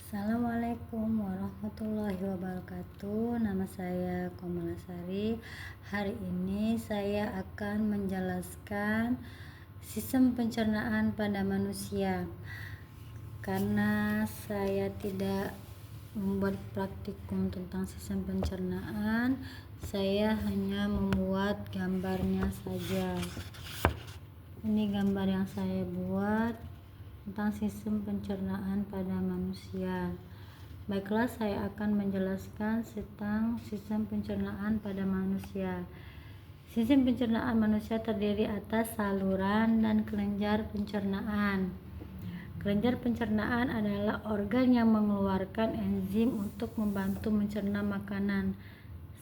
Assalamualaikum warahmatullahi wabarakatuh. Nama saya Komalasari. Hari ini saya akan menjelaskan sistem pencernaan pada manusia. Karena saya tidak membuat praktikum tentang sistem pencernaan, saya hanya membuat gambarnya saja. Ini gambar yang saya buat tentang sistem pencernaan pada manusia. Baiklah, saya akan menjelaskan tentang sistem pencernaan pada manusia. Sistem pencernaan manusia terdiri atas saluran dan kelenjar pencernaan. Kelenjar pencernaan adalah organ yang mengeluarkan enzim untuk membantu mencerna makanan.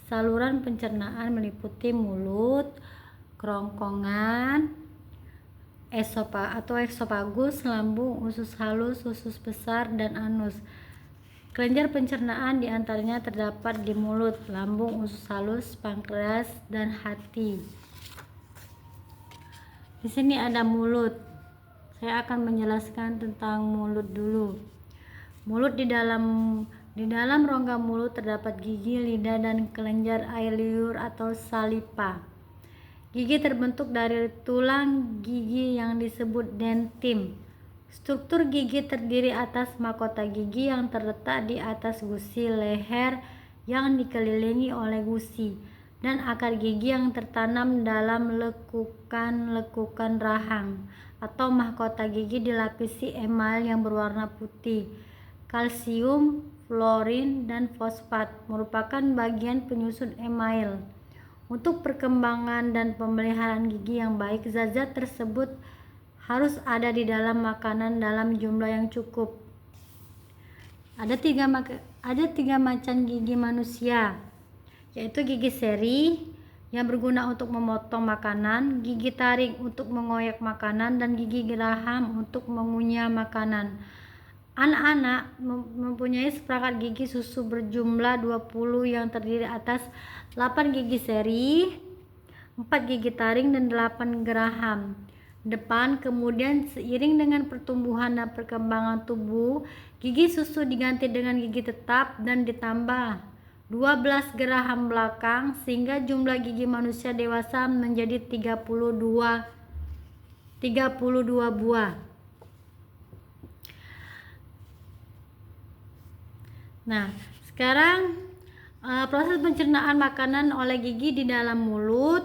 Saluran pencernaan meliputi mulut, kerongkongan, esofagus, lambung, usus halus, usus besar, dan anus. Kelenjar pencernaan diantaranya terdapat di mulut, lambung, usus halus, pankreas, dan hati. Di sini ada mulut. Saya akan menjelaskan tentang mulut dulu. Mulut di dalam rongga mulut terdapat gigi, lidah, dan kelenjar air liur atau saliva. Gigi terbentuk dari tulang gigi yang disebut dentin. Struktur gigi terdiri atas mahkota gigi yang terletak di atas gusi leher yang dikelilingi oleh gusi, dan akar gigi yang tertanam dalam lekukan rahang atau mahkota gigi dilapisi email yang berwarna putih. Kalsium, fluorin, dan fosfat merupakan bagian penyusun email. Untuk perkembangan dan pemeliharaan gigi yang baik, zat-zat tersebut harus ada di dalam makanan dalam jumlah yang cukup. Ada tiga macam gigi manusia, yaitu gigi seri yang berguna untuk memotong makanan, gigi taring untuk mengoyak makanan, dan gigi geraham untuk mengunyah makanan. Anak-anak mempunyai seperangkat gigi susu berjumlah 20 yang terdiri atas 8 gigi seri, 4 gigi taring, dan 8 geraham depan. Kemudian seiring dengan pertumbuhan dan perkembangan tubuh, gigi susu diganti dengan gigi tetap dan ditambah 12 geraham belakang, sehingga jumlah gigi manusia dewasa menjadi 32 buah. Nah, sekarang proses pencernaan makanan oleh gigi di dalam mulut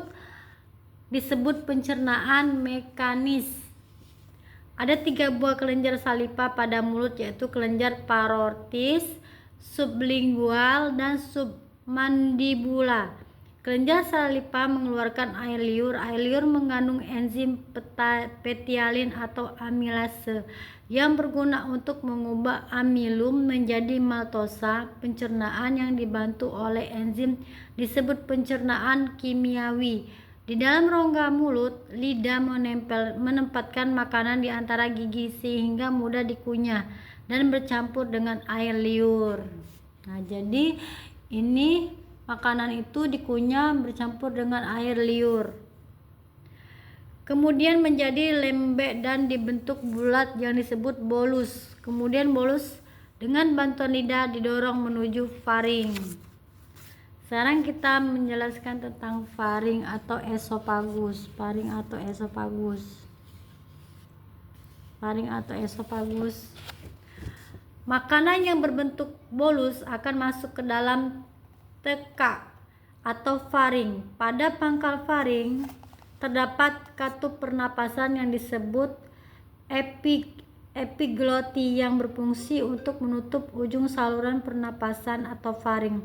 disebut pencernaan mekanis. Ada 3 buah kelenjar saliva pada mulut, yaitu kelenjar parotis, sublingual, dan submandibula. Kelenjar saliva mengeluarkan air liur. Air liur mengandung enzim petialin atau amilase yang berguna untuk mengubah amilum menjadi maltosa. Pencernaan yang dibantu oleh enzim disebut pencernaan kimiawi. Di dalam rongga mulut, lidah menempatkan makanan di antara gigi sehingga mudah dikunyah dan bercampur dengan air liur. Nah, jadi ini makanan itu dikunyah bercampur dengan air liur. Kemudian menjadi lembek dan dibentuk bulat yang disebut bolus. Kemudian bolus dengan bantuan lidah didorong menuju faring. Sekarang kita menjelaskan tentang faring atau esofagus. Faring atau esofagus. Makanan yang berbentuk bolus akan masuk ke dalam tekak atau faring. Pada pangkal faring terdapat katup pernapasan yang disebut epigloti yang berfungsi untuk menutup ujung saluran pernapasan atau faring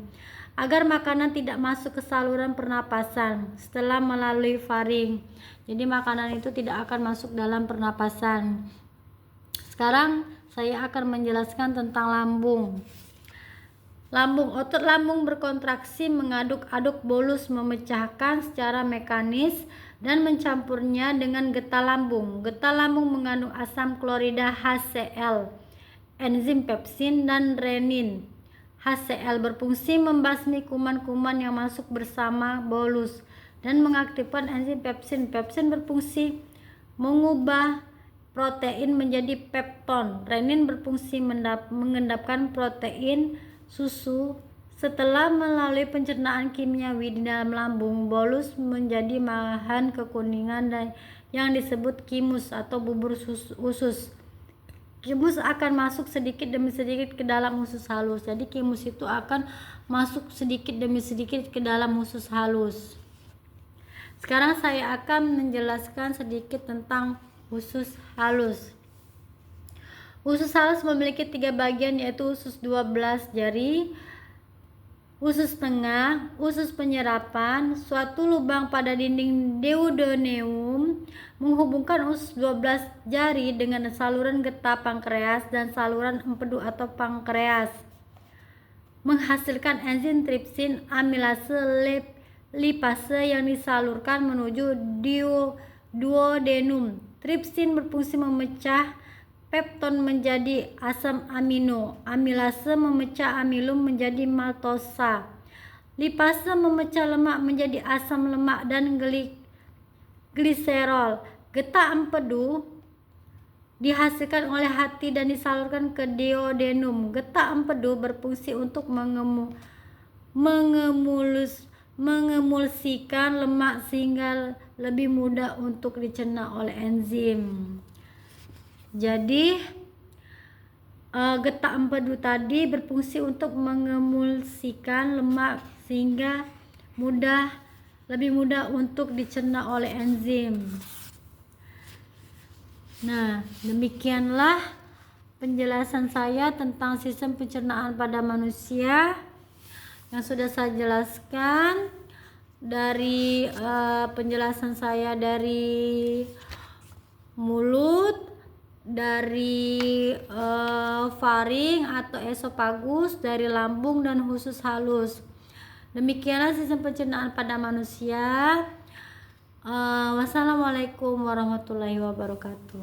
agar makanan tidak masuk ke saluran pernapasan setelah melalui faring. Jadi makanan itu tidak akan masuk dalam pernapasan. Sekarang saya akan menjelaskan tentang lambung. Otot lambung berkontraksi mengaduk-aduk bolus, memecahkan secara mekanis dan mencampurnya dengan getah lambung. Getah lambung mengandung asam klorida HCl, enzim pepsin, dan renin. HCl berfungsi membasmi kuman-kuman yang masuk bersama bolus dan mengaktifkan enzim pepsin. Pepsin berfungsi mengubah protein menjadi pepton. Renin berfungsi mengendapkan protein susu. Setelah melalui pencernaan kimiawi di dalam lambung, bolus menjadi bahan kekuningan dan yang disebut kimus atau bubur usus. Kimus akan masuk sedikit demi sedikit ke dalam usus halus. Jadi kimus itu akan masuk sedikit demi sedikit ke dalam usus halus. Sekarang saya akan menjelaskan sedikit tentang usus halus. Usus halus memiliki 3 bagian, yaitu usus 12 jari, usus tengah, usus penyerapan. Suatu lubang pada dinding duodenum menghubungkan usus 12 jari dengan saluran getah pankreas dan saluran empedu atau pankreas, menghasilkan enzim tripsin, amilase, lipase yang disalurkan menuju duodenum. Tripsin berfungsi memecah pepton menjadi asam amino, amilase memecah amilum menjadi maltosa, lipase memecah lemak menjadi asam lemak dan gliserol. Getah empedu dihasilkan oleh hati dan disalurkan ke duodenum. Getah empedu berfungsi untuk mengemulsikan lemak sehingga lebih mudah untuk dicerna oleh enzim. Jadi getah empedu tadi berfungsi untuk mengemulsikan lemak sehingga lebih mudah untuk dicerna oleh enzim. Nah, demikianlah penjelasan saya tentang sistem pencernaan pada manusia yang sudah saya jelaskan dari penjelasan saya dari mulut, dari faring atau esofagus, dari lambung dan usus halus. Demikianlah sistem pencernaan pada manusia. Wassalamualaikum warahmatullahi wabarakatuh.